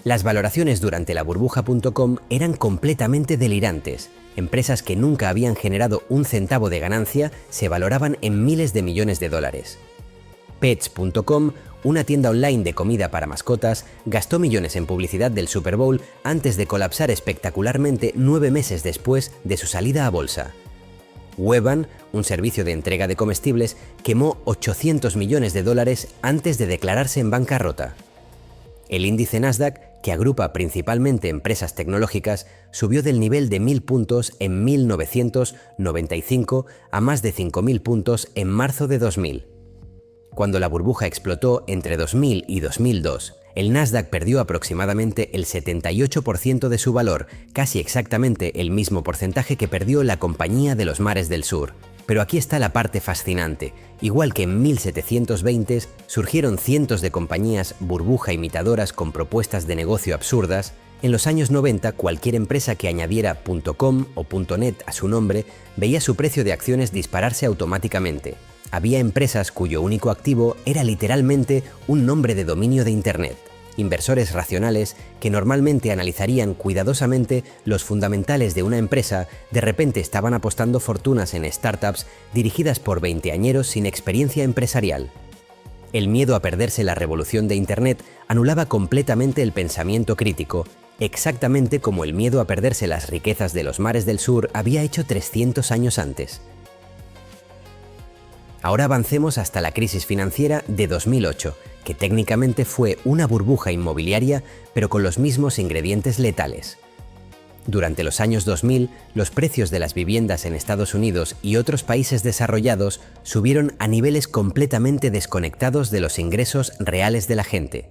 Las valoraciones durante la burbuja.com eran completamente delirantes. Empresas que nunca habían generado un centavo de ganancia se valoraban en miles de millones de dólares. Pets.com, una tienda online de comida para mascotas, gastó millones en publicidad del Super Bowl antes de colapsar espectacularmente 9 meses después de su salida a bolsa. Weban, un servicio de entrega de comestibles, quemó 800 millones de dólares antes de declararse en bancarrota. El índice Nasdaq, que agrupa principalmente empresas tecnológicas, subió del nivel de 1000 puntos en 1995 a más de 5000 puntos en marzo de 2000. Cuando la burbuja explotó entre 2000 y 2002, el Nasdaq perdió aproximadamente el 78% de su valor, casi exactamente el mismo porcentaje que perdió la Compañía de los Mares del Sur. Pero aquí está la parte fascinante. Igual que en 1720 surgieron cientos de compañías burbuja imitadoras con propuestas de negocio absurdas, en los años 90 cualquier empresa que añadiera .com o .net a su nombre veía su precio de acciones dispararse automáticamente. Había empresas cuyo único activo era literalmente un nombre de dominio de Internet. Inversores racionales que normalmente analizarían cuidadosamente los fundamentales de una empresa, de repente estaban apostando fortunas en startups dirigidas por veinteañeros sin experiencia empresarial. El miedo a perderse la revolución de Internet anulaba completamente el pensamiento crítico, exactamente como el miedo a perderse las riquezas de los mares del sur había hecho 300 años antes. Ahora avancemos hasta la crisis financiera de 2008, que técnicamente fue una burbuja inmobiliaria, pero con los mismos ingredientes letales. Durante los años 2000, los precios de las viviendas en Estados Unidos y otros países desarrollados subieron a niveles completamente desconectados de los ingresos reales de la gente.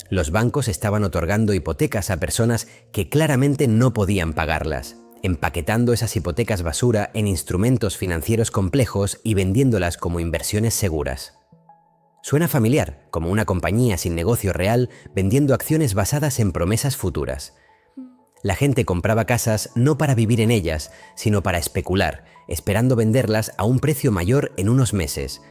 Los bancos estaban otorgando hipotecas a personas que claramente no podían pagarlas, empaquetando esas hipotecas basura en instrumentos financieros complejos y vendiéndolas como inversiones seguras. Suena familiar, como una compañía sin negocio real vendiendo acciones basadas en promesas futuras. La gente compraba casas no para vivir en ellas, sino para especular, esperando venderlas a un precio mayor en unos meses.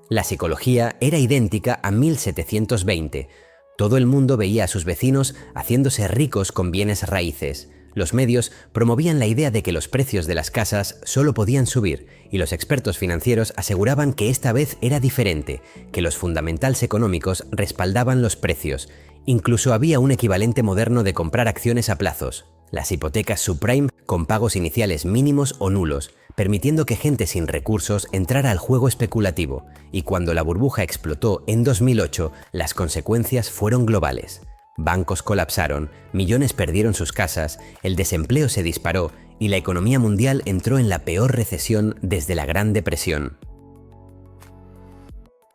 La psicología era idéntica a 1720. Todo el mundo veía a sus vecinos haciéndose ricos con bienes raíces. Los medios promovían la idea de que los precios de las casas solo podían subir y los expertos financieros aseguraban que esta vez era diferente, que los fundamentales económicos respaldaban los precios. Incluso había un equivalente moderno de comprar acciones a plazos, las hipotecas subprime con pagos iniciales mínimos o nulos, permitiendo que gente sin recursos entrara al juego especulativo. Y cuando la burbuja explotó en 2008, las consecuencias fueron globales. Bancos colapsaron, millones perdieron sus casas, el desempleo se disparó y la economía mundial entró en la peor recesión desde la Gran Depresión.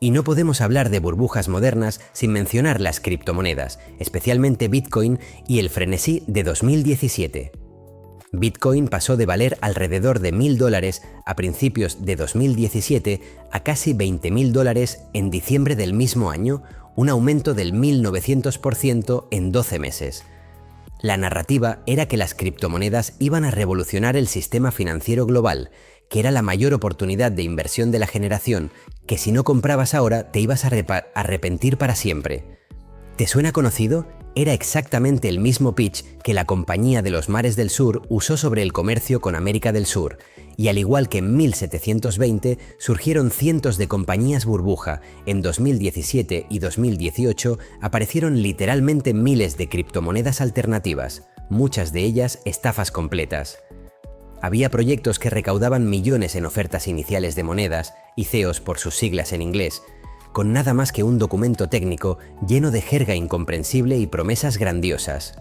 Y no podemos hablar de burbujas modernas sin mencionar las criptomonedas, especialmente Bitcoin y el frenesí de 2017. Bitcoin pasó de valer alrededor de $1000 a principios de 2017 a casi $20.000 en diciembre del mismo año, un aumento del 1900% en 12 meses. La narrativa era que las criptomonedas iban a revolucionar el sistema financiero global, que era la mayor oportunidad de inversión de la generación, que si no comprabas ahora te ibas a arrepentir para siempre. ¿Te suena conocido? Era exactamente el mismo pitch que la Compañía de los Mares del Sur usó sobre el comercio con América del Sur, y al igual que en 1720 surgieron cientos de compañías burbuja, en 2017 y 2018 aparecieron literalmente miles de criptomonedas alternativas, muchas de ellas estafas completas. Había proyectos que recaudaban millones en ofertas iniciales de monedas, ICOs por sus siglas en inglés, con nada más que un documento técnico lleno de jerga incomprensible y promesas grandiosas.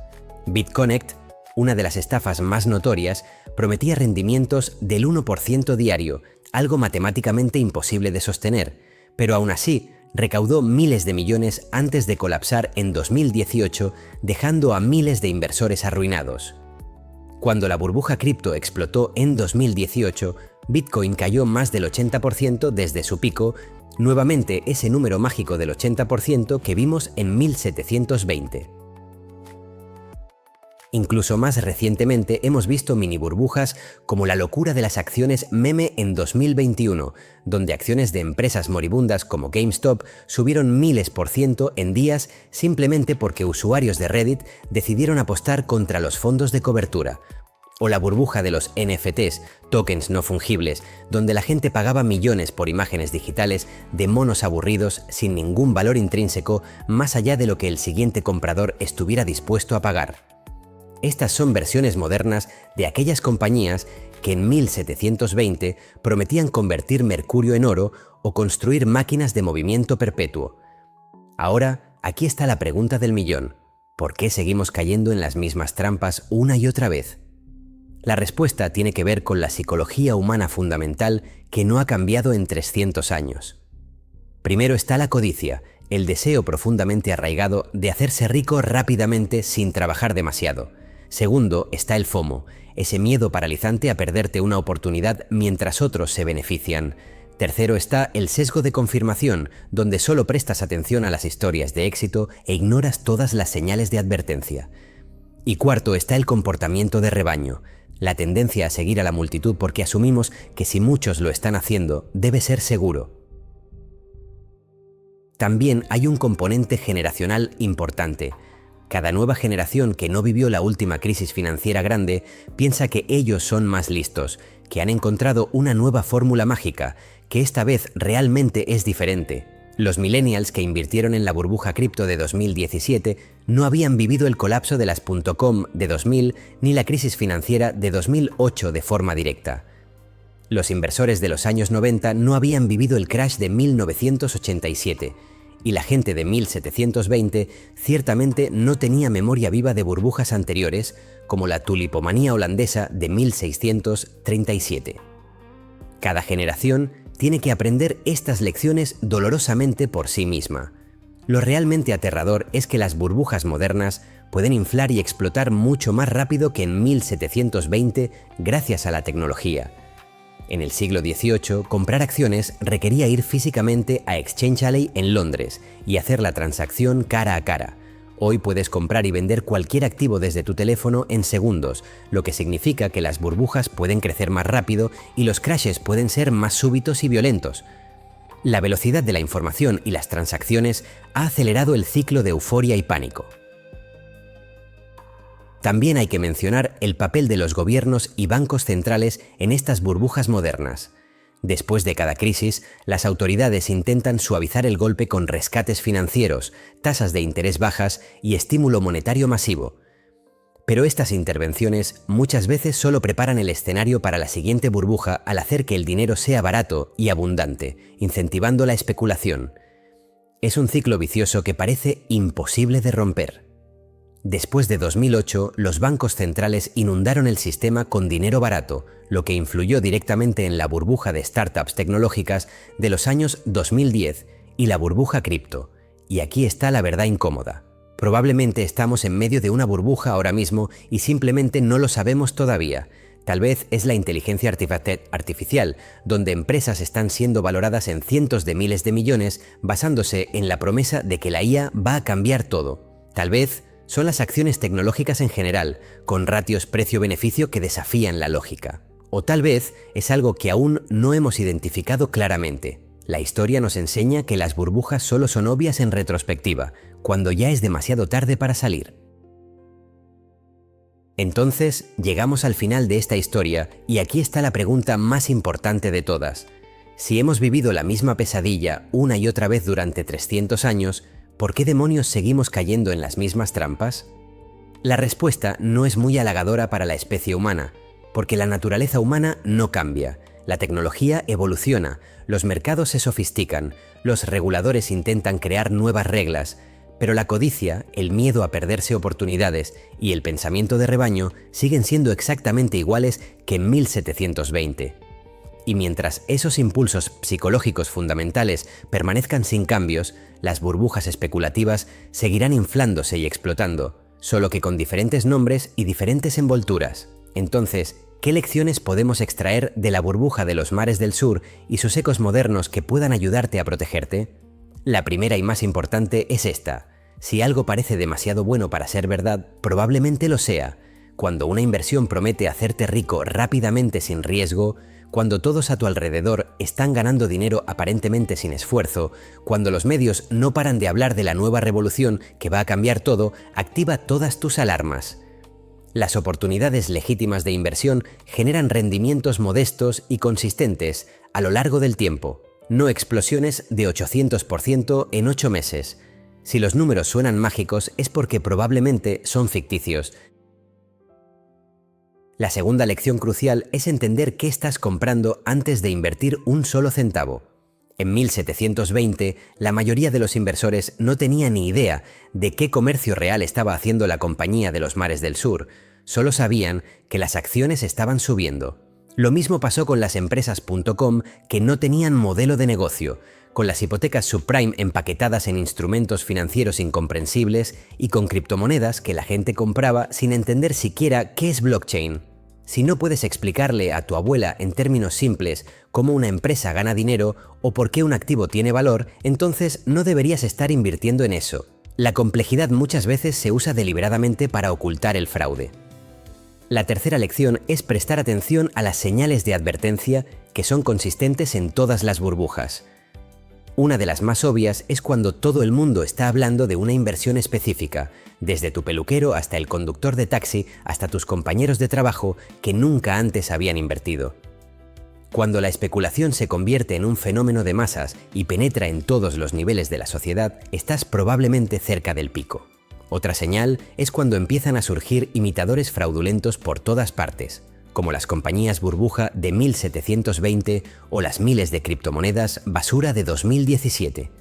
BitConnect, una de las estafas más notorias, prometía rendimientos del 1% diario, algo matemáticamente imposible de sostener, pero aún así recaudó miles de millones antes de colapsar en 2018, dejando a miles de inversores arruinados. Cuando la burbuja cripto explotó en 2018, Bitcoin cayó más del 80% desde su pico, nuevamente ese número mágico del 80% que vimos en 1720. Incluso más recientemente hemos visto mini burbujas como la locura de las acciones meme en 2021, donde acciones de empresas moribundas como GameStop subieron miles por ciento en días simplemente porque usuarios de Reddit decidieron apostar contra los fondos de cobertura. O la burbuja de los NFTs, tokens no fungibles, donde la gente pagaba millones por imágenes digitales de monos aburridos sin ningún valor intrínseco más allá de lo que el siguiente comprador estuviera dispuesto a pagar. Estas son versiones modernas de aquellas compañías que en 1720 prometían convertir mercurio en oro o construir máquinas de movimiento perpetuo. Ahora, aquí está la pregunta del millón. ¿Por qué seguimos cayendo en las mismas trampas una y otra vez? La respuesta tiene que ver con la psicología humana fundamental que no ha cambiado en 300 años. Primero está la codicia, el deseo profundamente arraigado de hacerse rico rápidamente sin trabajar demasiado. Segundo está el FOMO, ese miedo paralizante a perderte una oportunidad mientras otros se benefician. Tercero está el sesgo de confirmación, donde solo prestas atención a las historias de éxito e ignoras todas las señales de advertencia. Y cuarto está el comportamiento de rebaño, la tendencia a seguir a la multitud porque asumimos que si muchos lo están haciendo, debe ser seguro. También hay un componente generacional importante. Cada nueva generación que no vivió la última crisis financiera grande piensa que ellos son más listos, que han encontrado una nueva fórmula mágica, que esta vez realmente es diferente. Los millennials que invirtieron en la burbuja cripto de 2017 no habían vivido el colapso de las .com de 2000 ni la crisis financiera de 2008 de forma directa. Los inversores de los años 90 no habían vivido el crash de 1987. Y la gente de 1720 ciertamente no tenía memoria viva de burbujas anteriores como la tulipomanía holandesa de 1637. Cada generación tiene que aprender estas lecciones dolorosamente por sí misma. Lo realmente aterrador es que las burbujas modernas pueden inflar y explotar mucho más rápido que en 1720 gracias a la tecnología. En el siglo XVIII, comprar acciones requería ir físicamente a Exchange Alley en Londres y hacer la transacción cara a cara. Hoy puedes comprar y vender cualquier activo desde tu teléfono en segundos, lo que significa que las burbujas pueden crecer más rápido y los crashes pueden ser más súbitos y violentos. La velocidad de la información y las transacciones ha acelerado el ciclo de euforia y pánico. También hay que mencionar el papel de los gobiernos y bancos centrales en estas burbujas modernas. Después de cada crisis, las autoridades intentan suavizar el golpe con rescates financieros, tasas de interés bajas y estímulo monetario masivo. Pero estas intervenciones muchas veces solo preparan el escenario para la siguiente burbuja al hacer que el dinero sea barato y abundante, incentivando la especulación. Es un ciclo vicioso que parece imposible de romper. Después de 2008, los bancos centrales inundaron el sistema con dinero barato, lo que influyó directamente en la burbuja de startups tecnológicas de los años 2010 y la burbuja cripto. Y aquí está la verdad incómoda. Probablemente estamos en medio de una burbuja ahora mismo y simplemente no lo sabemos todavía. Tal vez es la inteligencia artificial, donde empresas están siendo valoradas en cientos de miles de millones basándose en la promesa de que la IA va a cambiar todo. Tal vez son las acciones tecnológicas en general, con ratios precio-beneficio que desafían la lógica. O tal vez es algo que aún no hemos identificado claramente, La historia nos enseña que las burbujas solo son obvias en retrospectiva, cuando ya es demasiado tarde para salir. Entonces, llegamos al final de esta historia y aquí está la pregunta más importante de todas. Si hemos vivido la misma pesadilla una y otra vez durante 300 años, ¿por qué demonios seguimos cayendo en las mismas trampas? La respuesta no es muy halagadora para la especie humana, porque la naturaleza humana no cambia, la tecnología evoluciona, los mercados se sofistican, los reguladores intentan crear nuevas reglas, pero la codicia, el miedo a perderse oportunidades y el pensamiento de rebaño siguen siendo exactamente iguales que en 1720. Y mientras esos impulsos psicológicos fundamentales permanezcan sin cambios, las burbujas especulativas seguirán inflándose y explotando, solo que con diferentes nombres y diferentes envolturas. Entonces, ¿qué lecciones podemos extraer de la burbuja de los mares del sur y sus ecos modernos que puedan ayudarte a protegerte? La primera y más importante es esta. Si algo parece demasiado bueno para ser verdad, probablemente lo sea. Cuando una inversión promete hacerte rico rápidamente sin riesgo, cuando todos a tu alrededor están ganando dinero aparentemente sin esfuerzo, cuando los medios no paran de hablar de la nueva revolución que va a cambiar todo, activa todas tus alarmas. Las oportunidades legítimas de inversión generan rendimientos modestos y consistentes a lo largo del tiempo, no explosiones de 800% en 8 meses. Si los números suenan mágicos es porque probablemente son ficticios. La segunda lección crucial es entender qué estás comprando antes de invertir un solo centavo. En 1720, la mayoría de los inversores no tenía ni idea de qué comercio real estaba haciendo la Compañía de los Mares del Sur, solo sabían que las acciones estaban subiendo. Lo mismo pasó con las empresas .com que no tenían modelo de negocio, con las hipotecas subprime empaquetadas en instrumentos financieros incomprensibles y con criptomonedas que la gente compraba sin entender siquiera qué es blockchain. Si no puedes explicarle a tu abuela en términos simples cómo una empresa gana dinero o por qué un activo tiene valor, entonces no deberías estar invirtiendo en eso. La complejidad muchas veces se usa deliberadamente para ocultar el fraude. La tercera lección es prestar atención a las señales de advertencia que son consistentes en todas las burbujas. Una de las más obvias es cuando todo el mundo está hablando de una inversión específica, desde tu peluquero hasta el conductor de taxi hasta tus compañeros de trabajo que nunca antes habían invertido. Cuando la especulación se convierte en un fenómeno de masas y penetra en todos los niveles de la sociedad, estás probablemente cerca del pico. Otra señal es cuando empiezan a surgir imitadores fraudulentos por todas partes, como las compañías burbuja de 1720 o las miles de criptomonedas basura de 2017.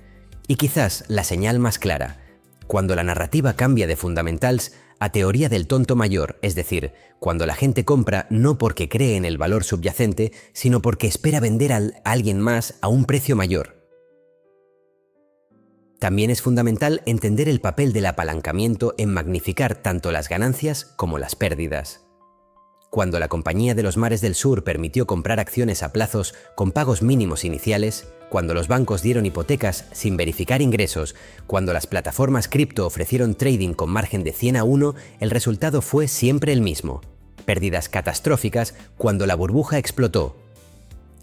Y quizás la señal más clara, cuando la narrativa cambia de fundamentals a teoría del tonto mayor, es decir, cuando la gente compra no porque cree en el valor subyacente, sino porque espera vender a alguien más a un precio mayor. También es fundamental entender el papel del apalancamiento en magnificar tanto las ganancias como las pérdidas. Cuando la Compañía de los Mares del Sur permitió comprar acciones a plazos con pagos mínimos iniciales, cuando los bancos dieron hipotecas sin verificar ingresos, cuando las plataformas cripto ofrecieron trading con margen de 100 a 1, el resultado fue siempre el mismo: pérdidas catastróficas cuando la burbuja explotó.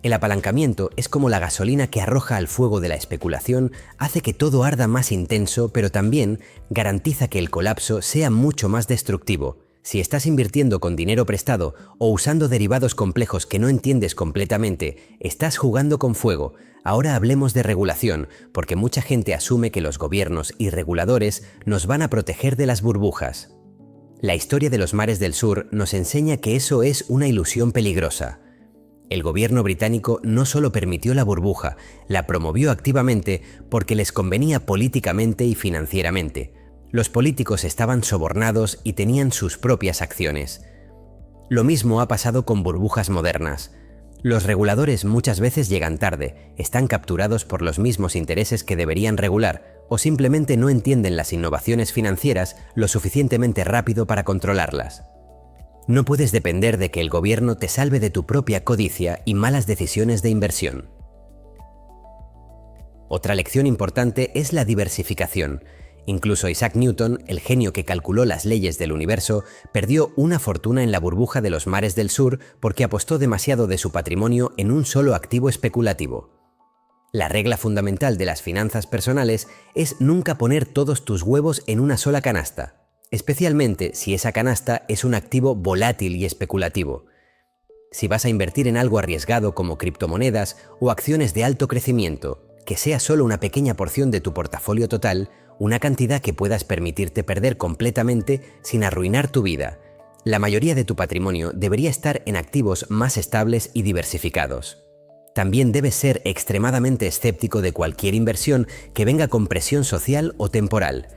El apalancamiento es como la gasolina que arroja al fuego de la especulación, hace que todo arda más intenso, pero también garantiza que el colapso sea mucho más destructivo. Si estás invirtiendo con dinero prestado o usando derivados complejos que no entiendes completamente, estás jugando con fuego. Ahora hablemos de regulación, porque mucha gente asume que los gobiernos y reguladores nos van a proteger de las burbujas. La historia de los mares del sur nos enseña que eso es una ilusión peligrosa. El gobierno británico no solo permitió la burbuja, la promovió activamente porque les convenía políticamente y financieramente. Los políticos estaban sobornados y tenían sus propias acciones. Lo mismo ha pasado con burbujas modernas. Los reguladores muchas veces llegan tarde, están capturados por los mismos intereses que deberían regular o simplemente no entienden las innovaciones financieras lo suficientemente rápido para controlarlas. No puedes depender de que el gobierno te salve de tu propia codicia y malas decisiones de inversión. Otra lección importante es la diversificación. Incluso Isaac Newton, el genio que calculó las leyes del universo, perdió una fortuna en la burbuja de los mares del sur porque apostó demasiado de su patrimonio en un solo activo especulativo. La regla fundamental de las finanzas personales es nunca poner todos tus huevos en una sola canasta, especialmente si esa canasta es un activo volátil y especulativo. Si vas a invertir en algo arriesgado como criptomonedas o acciones de alto crecimiento, que sea solo una pequeña porción de tu portafolio total, una cantidad que puedas permitirte perder completamente sin arruinar tu vida. La mayoría de tu patrimonio debería estar en activos más estables y diversificados. También debes ser extremadamente escéptico de cualquier inversión que venga con presión social o temporal.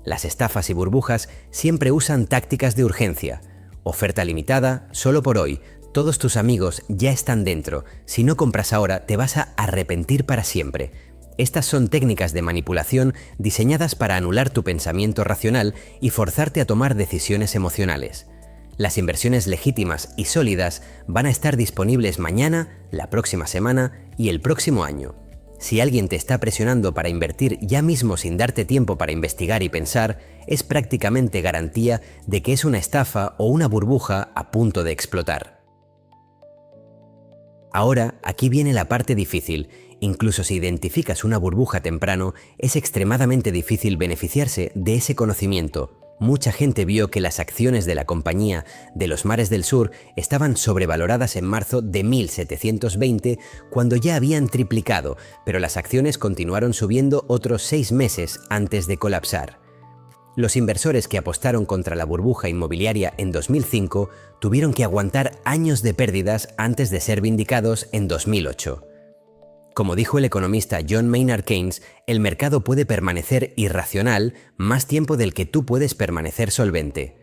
Las estafas y burbujas siempre usan tácticas de urgencia. Oferta limitada, solo por hoy. Todos tus amigos ya están dentro. Si no compras ahora, te vas a arrepentir para siempre. Estas son técnicas de manipulación diseñadas para anular tu pensamiento racional y forzarte a tomar decisiones emocionales. Las inversiones legítimas y sólidas van a estar disponibles mañana, la próxima semana y el próximo año. Si alguien te está presionando para invertir ya mismo sin darte tiempo para investigar y pensar, es prácticamente garantía de que es una estafa o una burbuja a punto de explotar. Ahora, aquí viene la parte difícil. Incluso si identificas una burbuja temprano, es extremadamente difícil beneficiarse de ese conocimiento. Mucha gente vio que las acciones de la compañía de los mares del sur estaban sobrevaloradas en marzo de 1720, cuando ya habían triplicado, pero las acciones continuaron subiendo otros 6 meses antes de colapsar. Los inversores que apostaron contra la burbuja inmobiliaria en 2005 tuvieron que aguantar años de pérdidas antes de ser vindicados en 2008. Como dijo el economista John Maynard Keynes, el mercado puede permanecer irracional más tiempo del que tú puedes permanecer solvente.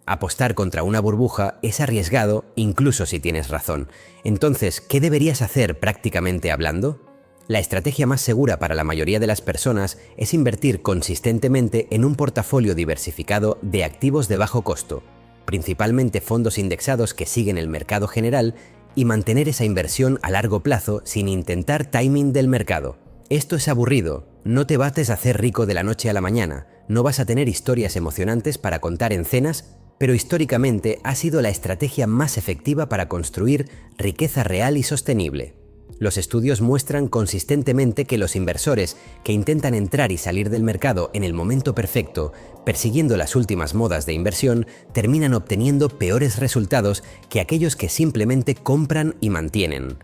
Apostar contra una burbuja es arriesgado incluso si tienes razón. Entonces, ¿qué deberías hacer prácticamente hablando? La estrategia más segura para la mayoría de las personas es invertir consistentemente en un portafolio diversificado de activos de bajo costo, principalmente fondos indexados que siguen el mercado general, y mantener esa inversión a largo plazo sin intentar timing del mercado. Esto es aburrido, no te vas a hacer rico de la noche a la mañana, no vas a tener historias emocionantes para contar en cenas, pero históricamente ha sido la estrategia más efectiva para construir riqueza real y sostenible. Los estudios muestran consistentemente que los inversores que intentan entrar y salir del mercado en el momento perfecto, persiguiendo las últimas modas de inversión, terminan obteniendo peores resultados que aquellos que simplemente compran y mantienen.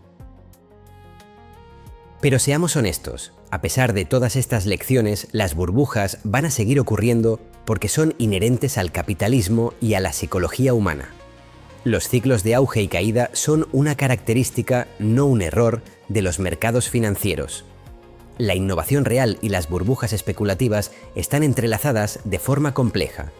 Pero seamos honestos, a pesar de todas estas lecciones, las burbujas van a seguir ocurriendo porque son inherentes al capitalismo y a la psicología humana. Los ciclos de auge y caída son una característica, no un error, de los mercados financieros. La innovación real y las burbujas especulativas están entrelazadas de forma compleja.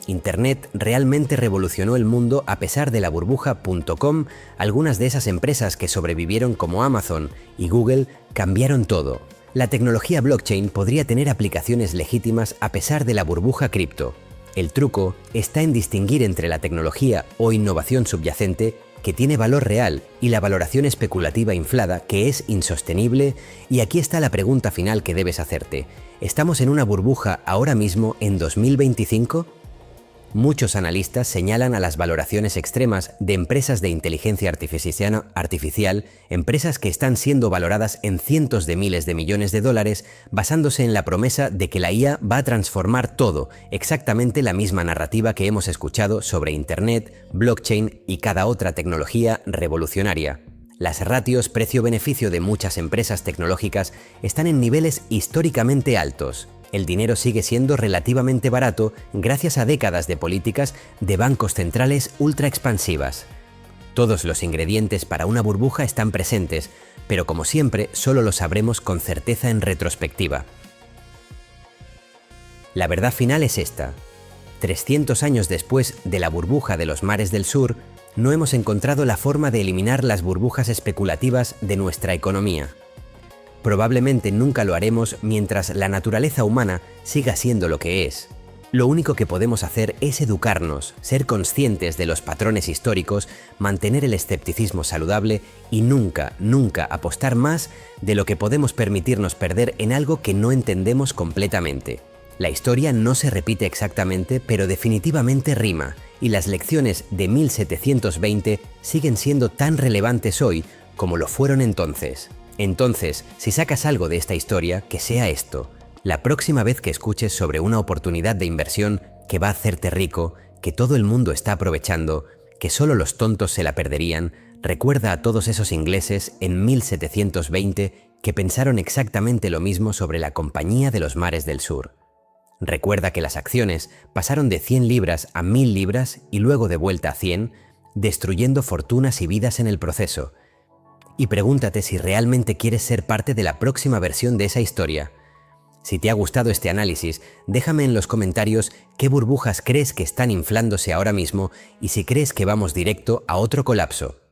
Internet realmente revolucionó el mundo a pesar de la burbuja.com. Algunas de esas empresas que sobrevivieron como Amazon y Google cambiaron todo. La tecnología blockchain podría tener aplicaciones legítimas a pesar de la burbuja cripto. El truco está en distinguir entre la tecnología o innovación subyacente que tiene valor real y la valoración especulativa inflada que es insostenible, y aquí está la pregunta final que debes hacerte. ¿Estamos en una burbuja ahora mismo en 2025? Muchos analistas señalan a las valoraciones extremas de empresas de inteligencia artificial, empresas que están siendo valoradas en cientos de miles de millones de dólares, basándose en la promesa de que la IA va a transformar todo, exactamente la misma narrativa que hemos escuchado sobre Internet, blockchain y cada otra tecnología revolucionaria. Las ratios precio-beneficio de muchas empresas tecnológicas están en niveles históricamente altos. El dinero sigue siendo relativamente barato gracias a décadas de políticas de bancos centrales ultra expansivas. Todos los ingredientes para una burbuja están presentes, pero como siempre solo lo sabremos con certeza en retrospectiva. La verdad final es esta. 300 años después de la burbuja de los mares del sur, no hemos encontrado la forma de eliminar las burbujas especulativas de nuestra economía. Probablemente nunca lo haremos mientras la naturaleza humana siga siendo lo que es. Lo único que podemos hacer es educarnos, ser conscientes de los patrones históricos, mantener el escepticismo saludable y nunca apostar más de lo que podemos permitirnos perder en algo que no entendemos completamente. La historia no se repite exactamente, pero definitivamente rima, y las lecciones de 1720 siguen siendo tan relevantes hoy como lo fueron entonces. Entonces, si sacas algo de esta historia, que sea esto. La próxima vez que escuches sobre una oportunidad de inversión que va a hacerte rico, que todo el mundo está aprovechando, que solo los tontos se la perderían, recuerda a todos esos ingleses en 1720 que pensaron exactamente lo mismo sobre la Compañía de los Mares del Sur. Recuerda que las acciones pasaron de 100 libras a 1000 libras y luego de vuelta a 100, destruyendo fortunas y vidas en el proceso. Y pregúntate si realmente quieres ser parte de la próxima versión de esa historia. Si te ha gustado este análisis, déjame en los comentarios qué burbujas crees que están inflándose ahora mismo y si crees que vamos directo a otro colapso.